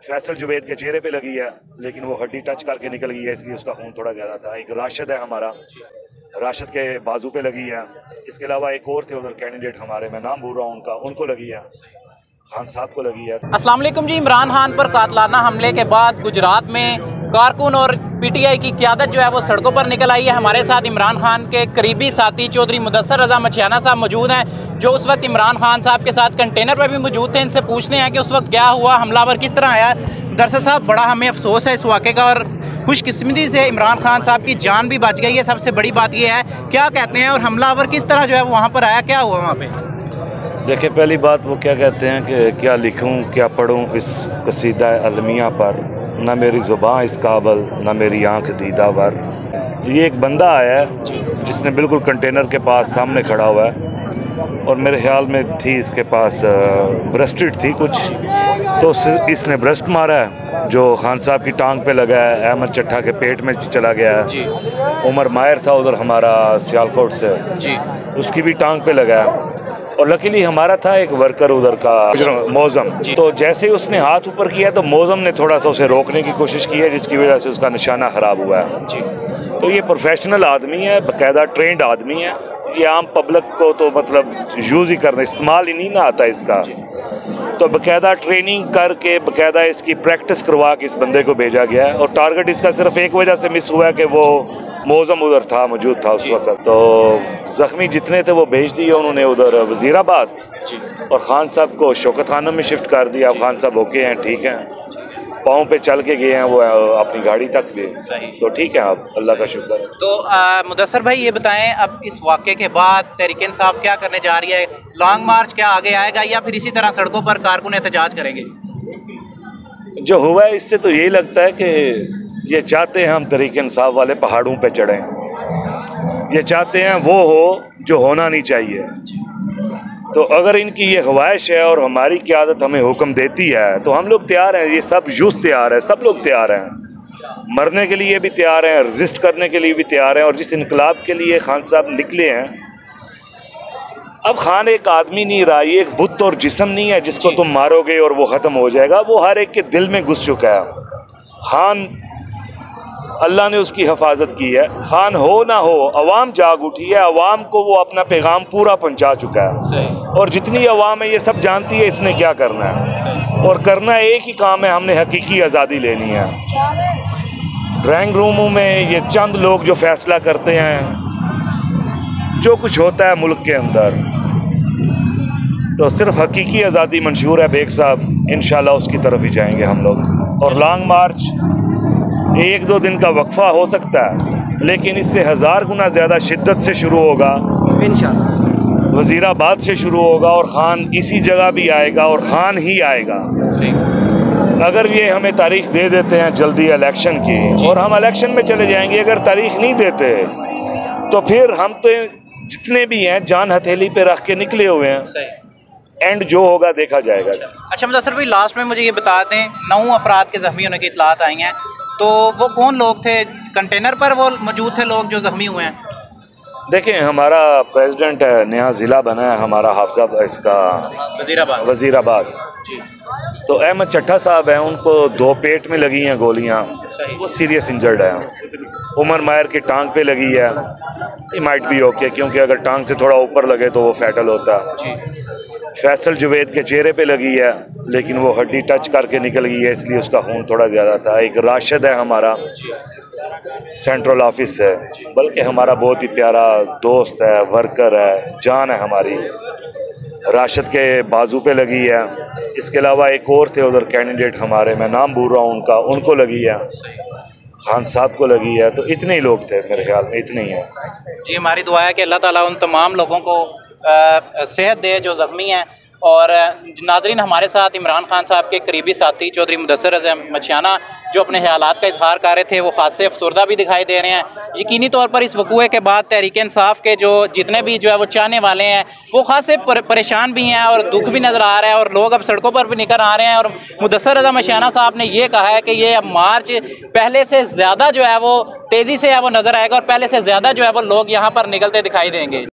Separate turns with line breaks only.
फैसल जुबैद के चेहरे पे लगी है, लेकिन वो हड्डी टच करके निकल गई है, इसलिए उसका खून थोड़ा ज़्यादा था। एक राशिद है हमारा, राशिद के बाजू पे लगी है। इसके अलावा एक और थे उधर कैंडिडेट हमारे, मैं नाम भूल रहा हूँ उनका, उनको लगी है, खान साहब को लगी है।
अस्सलाम वालेकुम जी। इमरान खान पर कातलाना हमले के बाद गुजरात में कारकुन और पीटीआई की क़यादत जो है वो सड़कों पर निकल आई है। हमारे साथ इमरान खान के करीबी साथी चौधरी मुदस्सर रज़ा मछियाना साहब मौजूद हैं, जो उस वक्त इमरान खान साहब के साथ कंटेनर पर भी मौजूद थे। इनसे पूछते हैं कि उस वक्त क्या हुआ, हमलावर किस तरह आया। दरअसल साहब, बड़ा हमें अफसोस है इस वाक़े का, और खुशकिस्मती से इमरान खान साहब की जान भी बच गई है। सबसे बड़ी बात यह है, क्या कहते हैं, और हमलावर किस तरह जो है वहाँ पर आया, क्या हुआ वहाँ पर?
देखिए, पहली बात वो क्या कहते हैं कि क्या लिखूं क्या पढ़ूं इस कसीदा अलमिया पर, न मेरी ज़ुबान इस काबल न मेरी आंख दीदावर। ये एक बंदा आया है जिसने बिल्कुल कंटेनर के पास सामने खड़ा हुआ है, और मेरे ख्याल में थी इसके पास ब्रेस्टेड थी कुछ, तो इसने ब्रेस्ट मारा है, जो खान साहब की टांग पे लगा है, अहमद चट्ठा के पेट में चला गया है। उमर मायर था उधर हमारा सियालकोट से, उसकी भी टांग पे लगा है। और लकीली हमारा था एक वर्कर उधर का मौज़म, तो जैसे ही उसने हाथ ऊपर किया तो मौज़म ने थोड़ा सा उसे रोकने की कोशिश की है, जिसकी वजह से उसका निशाना ख़राब हुआ है। तो ये प्रोफेशनल आदमी है, बाकायदा ट्रेंड आदमी है, ये आम पब्लिक को तो मतलब यूज़ ही करना, इस्तेमाल ही नहीं ना आता इसका। तो बाकायदा ट्रेनिंग करके बाकायदा इसकी प्रैक्टिस करवा के इस बंदे को भेजा गया है। और टारगेट इसका सिर्फ एक वजह से मिस हुआ है कि वो मौज़म उधर था, मौजूद था उस वक्त। तो ज़ख्मी जितने थे वो भेज दिए उन्होंने उधर वज़ीराबाद, और ख़ान साहब को शौकत खाना में शिफ्ट कर दिया। ख़ान साहब ओके हैं, ठीक हैं, पाँव पे चल के गए हैं वो अपनी गाड़ी तक भी, तो ठीक है, आप अल्लाह का शुक्र है।
तो मुदस्सर भाई ये बताएं, अब इस वाक़े के बाद तहरीक इंसाफ क्या करने जा रही है? लॉन्ग मार्च क्या आगे आएगा, या फिर इसी तरह सड़कों पर कारकुन एहतजाज करेंगे?
जो हुआ है इससे तो यही लगता है कि ये चाहते हैं हम तहरीक इंसाफ वाले पहाड़ों पे चढ़ें, ये चाहते हैं वो हो जो होना नहीं चाहिए। तो अगर इनकी ये ख्वाहिश है और हमारी क़यादत हमें हुक्म देती है तो हम लोग तैयार हैं, ये सब यूथ तैयार है, सब लोग तैयार हैं, मरने के लिए भी तैयार हैं, रजिस्ट करने के लिए भी तैयार हैं। और जिस इनकलाब के लिए खान साहब निकले हैं, अब खान एक आदमी नहीं रहा, ये एक बुत और जिस्म नहीं है जिसको तुम मारोगे और वो ख़त्म हो जाएगा। वो हर एक के दिल में घुस चुका है। खान, अल्लाह ने उसकी हिफाजत की है। खान हो ना हो, अवाम जाग उठी है, अवाम को वो अपना पैगाम पूरा पहुंचा चुका है। और जितनी अवाम है ये सब जानती है इसने क्या करना है, और करना एक ही काम है, हमने हकीकी आज़ादी लेनी है। ड्राइंग रूमों में ये चंद लोग जो फैसला करते हैं जो कुछ होता है मुल्क के अंदर, तो सिर्फ हकीकी आज़ादी मंशूर है बेग साहब, इंशाल्लाह उसकी तरफ ही जाएंगे हम लोग। और लॉन्ग मार्च एक दो दिन का वक्फा हो सकता है, लेकिन इससे 1000 गुना ज़्यादा शिद्दत से शुरू होगा इंशाअल्लाह। वज़ीराबाद से शुरू होगा, और ख़ान इसी जगह भी आएगा, और ख़ान ही आएगा। अगर ये हमें तारीख दे देते हैं जल्दी इलेक्शन की, और हम इलेक्शन में चले जाएंगे, अगर तारीख नहीं देते तो फिर हम तो जितने भी हैं जान हथेली पे रख के निकले हुए हैं, एंड जो होगा देखा जाएगा।
अच्छा मुदस्सर भाई, लास्ट में मुझे ये बता दें, 9 अफराद के ज़ख्मी होने की इत्तलात आई हैं, तो वो कौन लोग थे? कंटेनर पर वो मौजूद थे लोग जो ज़ख्मी हुए हैं?
देखें, हमारा प्रेसिडेंट है, नया ज़िला बना है हमारा हाफजा इसका वज़ीराबाद। तो अहमद चट्ठा साहब हैं, उनको 2 पेट में लगी हैं गोलियां, वो सीरियस इंजर्ड हैं। उमर मायर की टांग पे लगी है, ये माइट भी ओके, क्योंकि अगर टांग से थोड़ा ऊपर लगे तो वो फैटल होता। फैसल जुबैद के चेहरे पे लगी है, लेकिन वो हड्डी टच करके निकल गई है, इसलिए उसका खून थोड़ा ज़्यादा था। एक राशिद है हमारा, सेंट्रल ऑफिस है, बल्कि हमारा बहुत ही प्यारा दोस्त है, वर्कर है, जान है हमारी, राशिद के बाजू पे लगी है। इसके अलावा एक और थे उधर कैंडिडेट हमारे, मैं नाम भूल रहा हूँ उनका, उनको लगी है, खान साहब को लगी है। तो इतने ही लोग थे, मेरे ख्याल में इतने ही हैं
जी। हमारी दुआ है कि अल्लाह ताला उन तमाम लोगों को सेहत दे जो ज़ख्मी हैं। और नाज़रीन, हमारे साथ इमरान खान साहब के करीबी साथी चौधरी मुदस्सर रज़ा मछियाना जो अपने ख्यालात का इजहार कर रहे थे, वो खासे अफसरदा भी दिखाई दे रहे हैं। यकीनी तौर पर इस वक़ूए के बाद तहरीक इंसाफ के जो जितने भी जो है वो चाहने वाले हैं वो खासे परेशान भी हैं, और दुख भी नज़र आ रहा है, और लोग अब सड़कों पर भी निकल आ रहे हैं। और मुदस्सर रज़ा मछियाना साहब ने ये कहा है कि ये अब मार्च पहले से ज़्यादा जो है वो तेज़ी से है वो नज़र आएगा, और पहले से ज़्यादा जो है वो लोग यहाँ पर निकलते दिखाई देंगे।